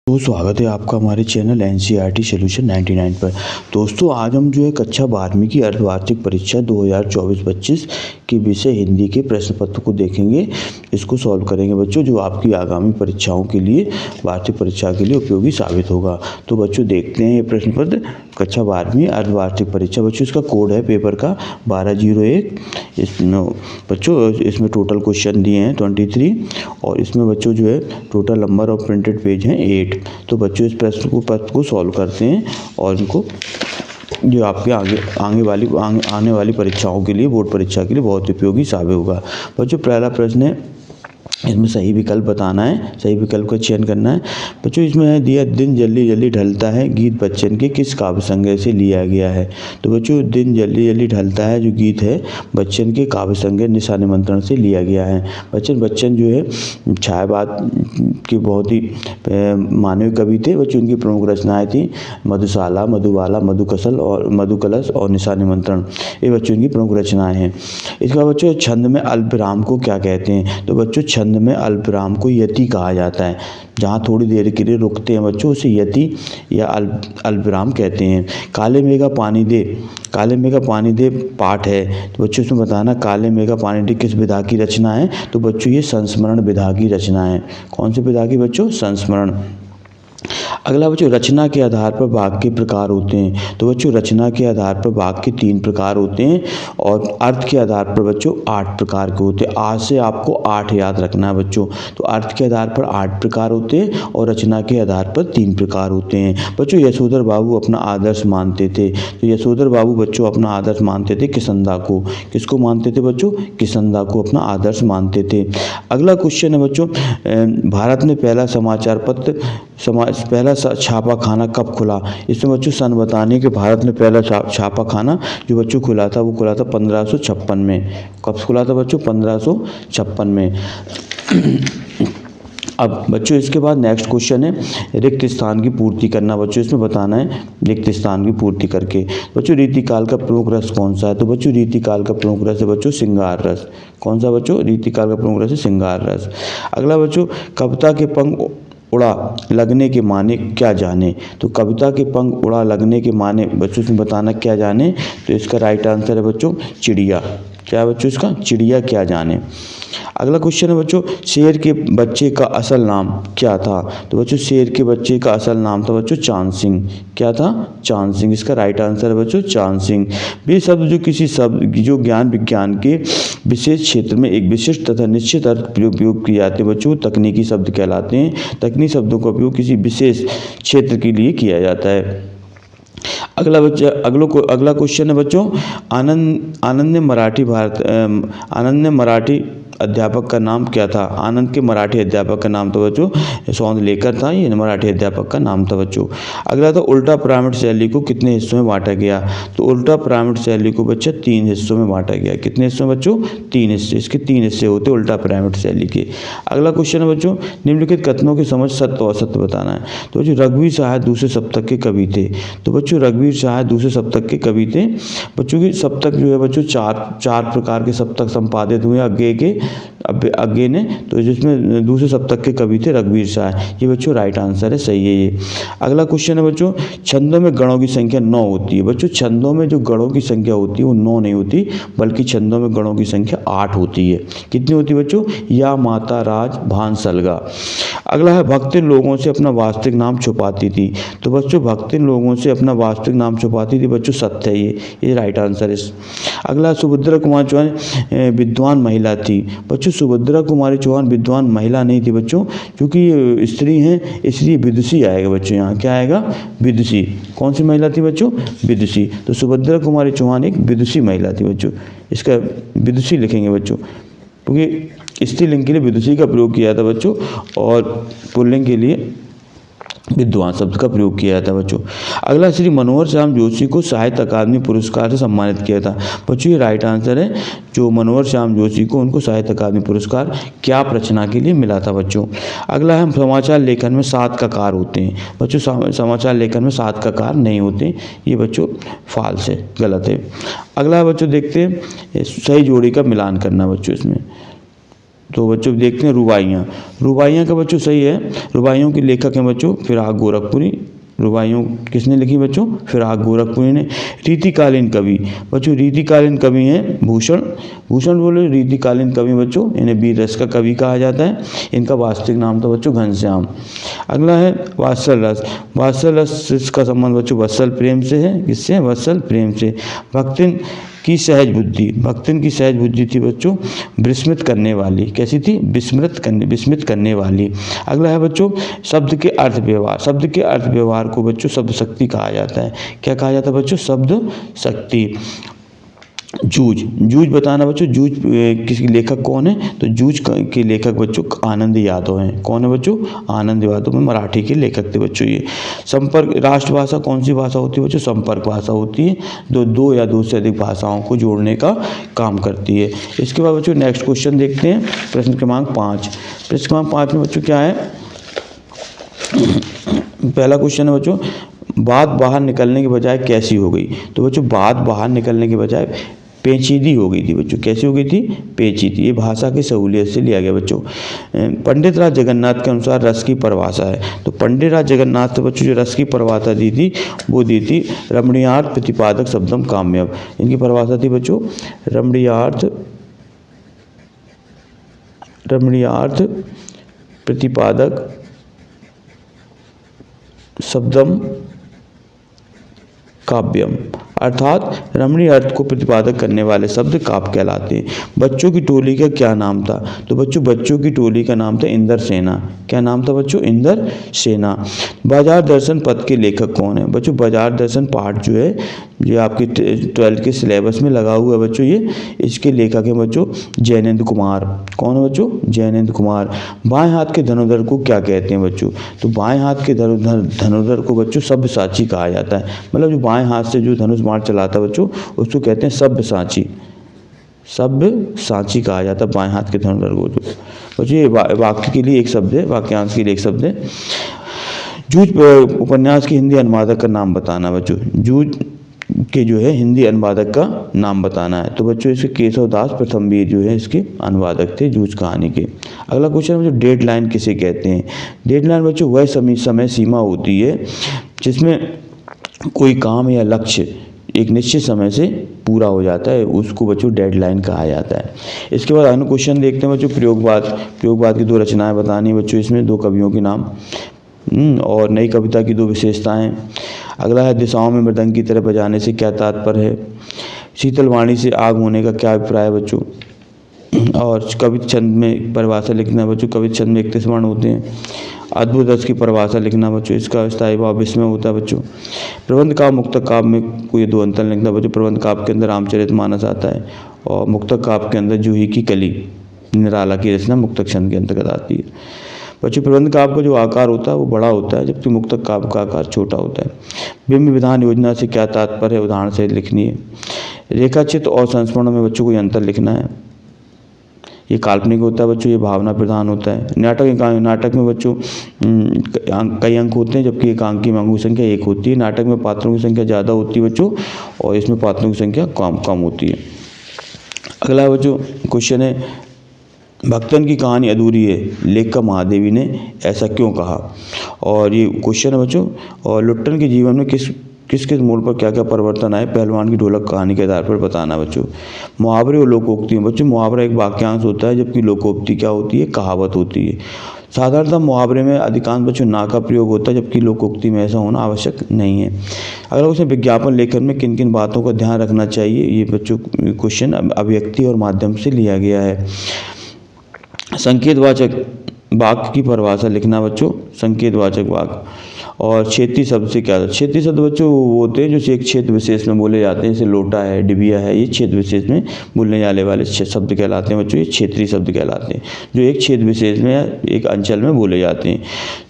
तो स्वागत है आपका हमारे चैनल एनसीईआरटी सॉल्यूशन 99 पर। दोस्तों आज हम जो है कक्षा 12वीं की अर्धवार्षिक परीक्षा 2024-25 के विषय हिंदी के प्रश्न पत्र को देखेंगे। इसको सॉल्व करेंगे बच्चों, जो आपकी आगामी परीक्षाओं के लिए, वार्षिक परीक्षा के लिए उपयोगी साबित होगा। तो बच्चों देखते हैं ये प्रश्न पत्र, कक्षा 12वीं अर्धवार्षिक परीक्षा। बच्चों इसका कोड है पेपर का 1201। इसमें बच्चों इसमें टोटल क्वेश्चन दिए हैं 23 और इसमें बच्चों जो है total number of printed page हैं 8। तो बच्चों इस प्रश्न पत्र को सॉल्व करते हैं और इनको जो आपके आने वाली परीक्षाओं के लिए, बोर्ड परीक्षा के लिए बहुत उपयोगी साबित होगा। बच्चों पहला प्रश्न है, इसमें सही विकल्प बताना है, सही विकल्प का चयन करना है। बच्चों इसमें है दिया, दिन जल्दी जल्दी ढलता है गीत बच्चन के किस काव्य संग्रह से लिया गया है। तो बच्चों दिन जल्दी जल्दी ढलता है जो गीत है बच्चन के काव्य संग्रह निशा निमंत्रण से लिया गया है। बच्चन जो है छायावाद के बहुत ही मानवीय कवि थे। बच्चों उनकी प्रमुख रचनाएं थी मधुशाला, मधुबाला, मधुकलश और निशा निमंत्रण। ये बच्चों की प्रमुख रचनाएं हैं। इसका बच्चों छंद में अल्पविराम को क्या कहते हैं। तो बच्चों छंद में अल्पविराम को यति कहा जाता है। जहाँ थोड़ी देर के लिए रुकते हैं बच्चों उसे यति या अल्पविराम कहते हैं। काले मेघा पानी दे पाठ है। तो बच्चों इसमें बताना काले मेघा पानी दे किस विधा की रचना है। तो बच्चों ये संस्मरण विधा की रचना है। कौन से विधा की बच्चों? संस्मरण। अगला बच्चों रचना के आधार पर वाक्य के प्रकार होते हैं। तो बच्चों रचना के आधार पर वाक्य के 3 प्रकार होते हैं और अर्थ के आधार पर बच्चों 8 प्रकार के होते हैं। आज से आपको 8 याद रखना है बच्चों। तो अर्थ के आधार पर 8 प्रकार होते हैं और रचना के आधार पर 3 प्रकार होते हैं। बच्चों यशोधर बाबू अपना आदर्श मानते थे। तो यशोधर बाबू बच्चों अपना आदर्श मानते थे किसंदा को। किसको मानते थे बच्चों? किसंदा को अपना आदर्श मानते थे। अगला क्वेश्चन है बच्चों, भारत में पहला समाचार पत्र पहला छापा खाना कब खुला। इसमें बच्चों सन बताने के भारत में पहला छापा खाना जो बच्चों खुला था वो खुला था 1556 में। कब खुला था बच्चों? 1556 में। अब बच्चों इसके बाद नेक्स्ट क्वेश्चन है रिक्त स्थान की पूर्ति करना। बच्चों इसमें बताना है रिक्त स्थान की पूर्ति करके। बच्चों रीतिकाल का प्रमुख रस कौन सा है। तो बच्चों रीतिकाल का प्रमुख रस है बच्चों श्रृंगार रस। कौन सा बच्चों? रीतिकाल का प्रमुख रस है श्रृंगार रस। अगला बच्चों कविता के पंख उड़ा लगने के माने क्या जाने। तो कविता के पंख उड़ा लगने के माने बच्चों इसमें बताना क्या जाने। तो इसका राइट आंसर है बच्चों चिड़िया। क्या है बच्चों इसका? चिड़िया क्या जाने। अगला क्वेश्चन है बच्चों शेर के बच्चे का असल नाम क्या था। तो बच्चों शेर के बच्चे का असल नाम था बच्चों चांद सिंह। क्या था? चांद सिंह। इसका राइट आंसर है बच्चों चांद सिंह। वे शब्द जो किसी शब्द जो ज्ञान विज्ञान के विशेष क्षेत्र में एक विशिष्ट तथा निश्चित अर्थ उपयोग किए जाते हैं बच्चों तकनीकी शब्द कहलाते हैं। तकनीकी शब्दों का उपयोग किसी विशेष क्षेत्र के लिए किया जाता है। अगला क्वेश्चन है बच्चों आनंद मराठी अध्यापक का नाम क्या था। आनंद के मराठी अध्यापक का नाम था बच्चों सौंदलेकर था। ये मराठी अध्यापक का नाम था बच्चों। अगला था उल्टा पिरामिड शैली को कितने हिस्सों में बांटा गया। तो उल्टा पिरामिड शैली को बच्चा 3 हिस्सों में बांटा गया। कितने हिस्सों में बच्चों? 3 हिस्से। इसके 3 हिस्से होते उल्टा पिरामिड शैली के। अगला क्वेश्चन है बच्चों निम्नलिखित कथनों की समझ सत्य और असत्य बताना है। तो बच्चों रघुवीर सहाय दूसरे सप्तक के कवि थे। तो बच्चों रघुवीर सहाय दूसरे सप्तक के कवि थे। बच्चों की सप्तक जो है बच्चों चार प्रकार के सप्तक संपादित हुए अज्ञे ने। तो जिसमें दूसरे सप्तक के कवि थे रघुवीर सहाय। ये बच्चों राइट आंसर है, सही है ये। अगला क्वेश्चन है बच्चों छंदों में गणों की संख्या 9 होती है। बच्चों छंदों में जो गणों की संख्या होती है वो 9 नहीं होती बल्कि छंदों में गणों की संख्या 8 होती है। कितनी होती है बच्चों? या माता राज भान सलगा। अगला है भक्तिन लोगों से अपना वास्तविक नाम छुपाती थी। तो बच्चों भक्तिन लोगों से अपना वास्तविक नाम छुपाती थी बच्चों सत्य है ये राइट आंसर है। अगला सुभद्रा कुमारी चौहान विद्वान महिला थी। बच्चों सुभद्रा कुमारी चौहान विद्वान महिला नहीं थी बच्चों, क्योंकि स्त्री हैं इसलिए विदुषी आएगा बच्चों। यहाँ क्या आएगा? विदुषी। कौन सी महिला थी बच्चों? विदुषी। तो सुभद्रा कुमारी चौहान एक विदुषी महिला थी बच्चों। इसका विदुषी लिखेंगे बच्चों, क्योंकि स्त्रीलिंग के लिए विदुषी का प्रयोग किया था बच्चों और पुल्लिंग के लिए विद्वान शब्द का प्रयोग किया जाता है बच्चों। अगला श्री मनोहर श्याम जोशी को साहित्य अकादमी पुरस्कार से सम्मानित किया था। बच्चों ये राइट आंसर है। जो मनोहर श्याम जोशी को उनको साहित्य अकादमी पुरस्कार क्या रचना के लिए मिला था बच्चों। अगला है समाचार लेखन में 7 ककार होते हैं। बच्चों समाचार लेखन में 7 ककार नहीं होते। ये बच्चों फॉल्स है, गलत है। अगला बच्चों देखते हैं सही जोड़ी का मिलान करना बच्चों। इसमें तो बच्चों देखते हैं रुबाइयाँ। रुबाइयाँ का बच्चों सही है, रुबाइयों के लेखक हैं बच्चों फिराक गोरखपुरी। रुबाइयों किसने लिखी बच्चों? फिराक गोरखपुरी ने। रीतिकालीन कवि बच्चों, रीतिकालीन कवि हैं भूषण। भूषण बोले रीतिकालीन कवि बच्चों, इन्हें वीर रस का कवि कहा जाता है। इनका वास्तविक नाम था बच्चों घनश्याम। अगला है वात्सल रस। वात्सल रस का संबंध बच्चों वत्सल प्रेम से है। किससे? वत्सल प्रेम से। भक्तिन की सहज बुद्धि, भक्तिन की सहज बुद्धि थी बच्चों विस्मित करने वाली। कैसी थी? विस्मित करने वाली। अगला है बच्चों शब्द के अर्थ व्यवहार। शब्द के अर्थ व्यवहार को बच्चों शब्द शक्ति कहा जाता है। क्या कहा जाता है बच्चों? शब्द शक्ति। जूझ, जूझ बताना बच्चों, जूझ किसी लेखक कौन है? तो जूझ के लेखक बच्चों आनंद यादव हैं। कौन है बच्चों? आनंद यादव में मराठी के लेखक थे बच्चों ये। संपर्क, राष्ट्रभाषा कौन सी भाषा होती है बच्चों? संपर्क भाषा होती है, दो या दो से अधिक भाषाओं को जोड़ने का काम करती है। इसके बाद बच्चों नेक्स्ट क्वेश्चन देखते हैं, प्रश्न क्रमांक 5। प्रश्न क्रमांक 5 में बच्चों क्या है? पहला क्वेश्चन है बच्चों बात बाहर निकलने के बजाय कैसी हो गई? तो बच्चों बात बाहर निकलने के बजाय पेचीदी हो गई थी बच्चों। कैसी हो गई थी? पेचीदी। ये भाषा की सहूलियत से लिया गया बच्चों। पंडित राज जगन्नाथ के अनुसार रस की परिभाषा है। तो पंडित राज जगन्नाथ ने बच्चों जो रस की परिभाषा दी थी वो दी थी रमणीयार्थ प्रतिपादक शब्दम काम्यम। इनकी परिभाषा थी बच्चों रमणीयार्थ प्रतिपादक शब्दम काव्यम, अर्थात रमणीय अर्थ को प्रतिपादक करने वाले शब्द काव्य कहलाते हैं। बच्चों की टोली का क्या नाम था? तो बच्चों बच्चों की टोली का नाम था इंद्र सेना। क्या नाम था बच्चों? इंद्र सेना। बाजार दर्शन पद के लेखक कौन है? बच्चों बाजार दर्शन पाठ जो है ये आपके 12th के सिलेबस में लगा हुआ है बच्चों ये। इसके लेखक हैं बच्चों जैनेन्द्र कुमार। कौन है बच्चों? जैनेन्द्र कुमार। बाएं हाथ के धनुर्धर को क्या कहते हैं बच्चों? तो बाएं हाथ के धनुर्धर को बच्चों सब्यसाची कहा जाता है। मतलब जो बाएं हाथ से जो धनुष बाण चलाता है बच्चों उसको कहते हैं सब्यसाची। सब्यसाची कहा जाता है बाएं हाथ के धनुर्धर को। बच्चों ये वाक्य के लिए एक शब्द है, वाक्यांश के लिए एक शब्द है। जूझ उपन्यास के हिंदी अनुवादक का नाम बताना बच्चों। जूझ के जो है हिंदी अनुवादक का नाम बताना है। तो बच्चों इसके केशव दास प्रथमवीर जो है इसके अनुवादक थे जूझ कहानी के। अगला क्वेश्चन है बच्चों डेडलाइन किसे कहते हैं? डेडलाइन बच्चों वह समय सीमा होती है जिसमें कोई काम या लक्ष्य एक निश्चित समय से पूरा हो जाता है, उसको बच्चों डेडलाइन कहा जाता है। इसके बाद अगला क्वेश्चन देखते हैं बच्चों प्रयोगवाद की 2 रचनाएं बतानी बच्चों, इसमें 2 कवियों के नाम और नई कविता की 2 विशेषताएं। अगला है दिशाओं में मृदंग की तरह बजाने से क्या तात्पर्य है? शीतलवाणी से आग होने का क्या अभिप्राय है बच्चों? और कविता छंद में परिभाषा लिखना बच्चों, कविता छंद में 31 वर्ण होते हैं। अद्भुत रस की परिभाषा लिखना बच्चों, इसका स्थायी भाव विस्मय होता है बच्चों। प्रबंध काव्य मुक्तक काव्य में कोई 2 अंतर लिखना बच्चों। प्रबंध काव्य के अंदर रामचरितमानस आता है और मुक्तक काव्य के अंदर जूही की कली निराला की रचना मुक्तक छंद के अंतर्गत आती है। बच्चों प्रबंध काव्य का जो आकार होता है वो बड़ा होता है जबकि मुक्तक काव्य का आकार छोटा होता है। बिंब विधान योजना से क्या तात्पर्य है? उदाहरण से लिखनी है। रेखाचित्र और संस्मरण में बच्चों को अंतर लिखना है। ये काल्पनिक होता है बच्चों, ये भावना प्रधान होता है। नाटक में बच्चों कई अंक होते हैं जबकि एकांकी में अंकों की संख्या 1 होती है। नाटक में पात्रों की संख्या ज़्यादा होती है बच्चों और इसमें पात्रों की संख्या कम होती है। अगला बच्चों क्वेश्चन है भक्तन की कहानी अधूरी है, लेखक महादेवी ने ऐसा क्यों कहा? और ये क्वेश्चन है बच्चों। और लुट्टन के जीवन में किस मोड़ पर क्या क्या परिवर्तन आए? पहलवान की ढोलक कहानी के आधार पर बताना बच्चों। मुहावरे और लोकोक्ति में बच्चों मुहावरा एक वाक्यांश होता है जबकि लोकोक्ति क्या होती है? कहावत होती है। साधारणतः मुहावरे में अधिकांश बच्चों ना का प्रयोग होता है जबकि लोकोक्ति में ऐसा होना आवश्यक नहीं है। अगर उसमें विज्ञापन लेखन में किन किन बातों का ध्यान रखना चाहिए? ये बच्चों क्वेश्चन अभिव्यक्ति और माध्यम से लिया गया है। संकेतवाचक वाक्य की परिभाषा लिखना बच्चों। संकेतवाचक वाक्य और क्षेत्रीय शब्द से क्या? क्षेत्रीय शब्द बच्चों वो होते हैं जो एक क्षेत्र विशेष में बोले जाते हैं, जैसे लोटा है, डिबिया है, ये क्षेत्र विशेष में बोलने जाने वाले शब्द कहलाते हैं बच्चों। ये क्षेत्रीय शब्द कहलाते हैं जो एक क्षेत्र विशेष में या एक अंचल में बोले जाते हैं।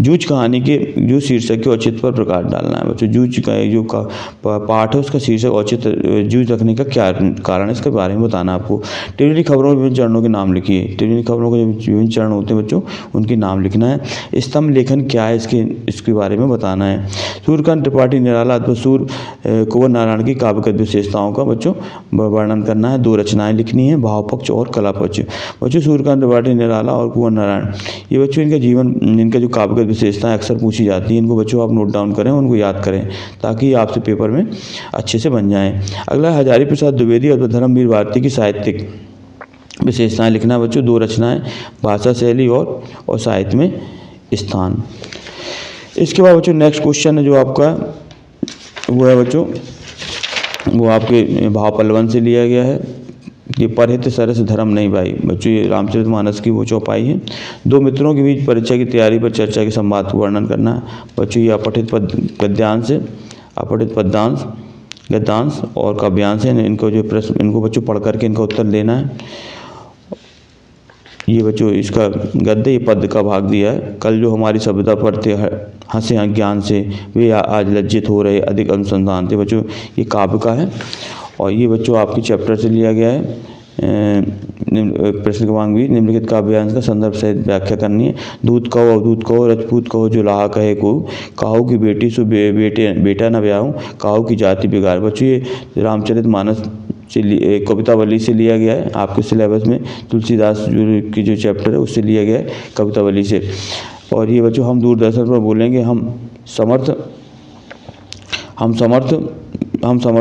जूझ कहानी के जो शीर्षक के औचित्य पर प्रकाश डालना है बच्चों। जूझ का जो पाठ है उसका शीर्षक औचित्य जूझ रखने का क्या कारण है इसके बारे में बताना आपको। टेलीविजन खबरों में विभिन्न चरणों के नाम लिखिए। टेलीविजन खबरों के जो विभिन्न चरण होते हैं बच्चों उनके नाम लिखना है। स्तंभ लेखन क्या है, इसके बारे में बताना है। सूर्यकांत त्रिपाठी निराला अथवा कुंवर नारायण की काव्यगत विशेषताओं का बच्चों वर्णन करना है। 2 रचनाएं लिखनी है, भाव पक्ष और कला पक्ष। बच्चों सूर्यकांत त्रिपाठी निराला और कुंवर नारायण, ये बच्चों इनका जो काव्यगत विशेषताएं अक्सर पूछी जाती हैं, इनको बच्चों आप नोट डाउन करें, उनको याद करें ताकि आपसे पेपर में अच्छे से बन जाएं। अगला हजारी प्रसाद द्विवेदी और धर्मवीर भारती की साहित्यिक विशेषताएं लिखना बच्चों। 2 रचनाएं, भाषा शैली और साहित्य में स्थान। इसके बाद बच्चों नेक्स्ट क्वेश्चन है जो आपका वो है बच्चों, वो आपके भाव पल्लवन से लिया गया है। ये परहित सरस धर्म नहीं भाई बच्चों, ये रामचरितमानस की वो चौपाई है। 2 मित्रों के बीच परीक्षा की तैयारी पर चर्चा के संवाद को वर्णन करना है बच्चों। ये अपठित गद्यांश है, अपठित गद्यांश और काव्यांश है। इनको जो प्रश्न, इनको बच्चों पढ़ करके इनका उत्तर देना है। ये बच्चों इसका गद्य, ये पद का भाग दिया है। कल जो हमारी सभ्यता पढ़ते हंसे अज्ञान से, वे आज लज्जित हो रहे अधिक अनुसंधान थे बच्चों, ये काव्य का है। और ये बच्चों आपके चैप्टर से लिया गया है। प्रश्न क्रमांक भी निम्नलिखित काव्यांश का संदर्भ सहित व्याख्या करनी है। दूत कहो अवधूत कहो, रजपूत कहो जो लाहा कहे को, काहू की बेटी सो बेटा न ब्याहूं, काहू की जाति बिगाड़। बच्चों ये रामचरितमानस से कवितावली से लिया गया है। आपके सिलेबस में तुलसीदास की जो चैप्टर है उससे लिया गया है, कवितावली से। और ये बच्चों हम दूरदर्शन पर बोलेंगे, हम समर्थ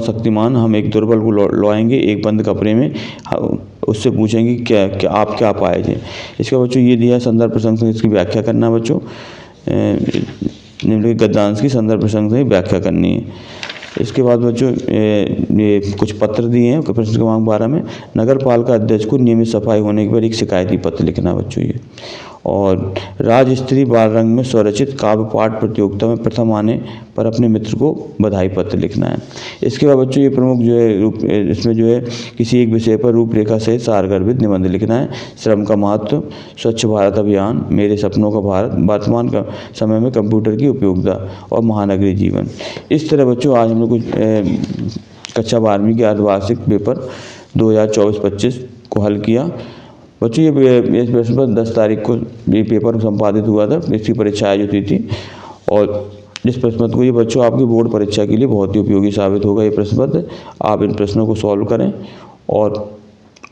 शक्तिमान, हम एक दुर्बल को लौएंगे एक बंद कपड़े में, उससे पूछेंगे क्या आप क्या पाए थे। इसका बच्चों ये दिया संदर्भ प्रसंग से इसकी व्याख्या करना बच्चों। निम्नलिखित गद्यांश की संदर्भ प्रसंग से व्याख्या करनी है। इसके बाद बच्चों ये कुछ पत्र दिए हैं प्रश्न क्रमांक 12 में। नगर पालिका अध्यक्ष को नियमित सफाई होने के बाद एक शिकायती पत्र लिखना बच्चों ये। और राजस्त्री बाल रंग में स्वरचित काव्य पाठ प्रतियोगिता में प्रथम आने पर अपने मित्र को बधाई पत्र लिखना है। इसके बाद बच्चों ये प्रमुख जो है इसमें जो है किसी एक विषय पर रूपरेखा सहित सारगर्भित निबंध लिखना है। श्रम का महत्व, स्वच्छ भारत अभियान, मेरे सपनों का भारत, वर्तमान का समय में कंप्यूटर की उपयोगिता और महानगरीय जीवन। इस तरह बच्चों आज हम लोग कक्षा 12वीं के अर्धवार्षिक पेपर 2024-25 को हल किया। बच्चों ये इस प्रश्न पर 10 तारीख को ये पेपर संपादित हुआ था, इसकी परीक्षा आयोजित हुई थी। और इस प्रश्न पत्र को ये बच्चों आपकी बोर्ड परीक्षा के लिए बहुत ही उपयोगी साबित होगा। ये प्रश्न पत्र आप इन प्रश्नों को सॉल्व करें और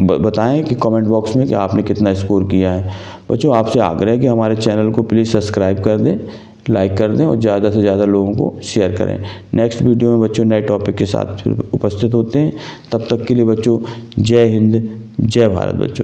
बताएं कि कमेंट बॉक्स में कि आपने कितना स्कोर किया है। बच्चों आपसे आग्रह है कि हमारे चैनल को प्लीज़ सब्सक्राइब कर दें, लाइक कर दें और ज़्यादा से ज़्यादा लोगों को शेयर करें। नेक्स्ट वीडियो में बच्चों नए टॉपिक के साथ फिर उपस्थित होते हैं। तब तक के लिए बच्चों जय हिंद, जय भारत बच्चों।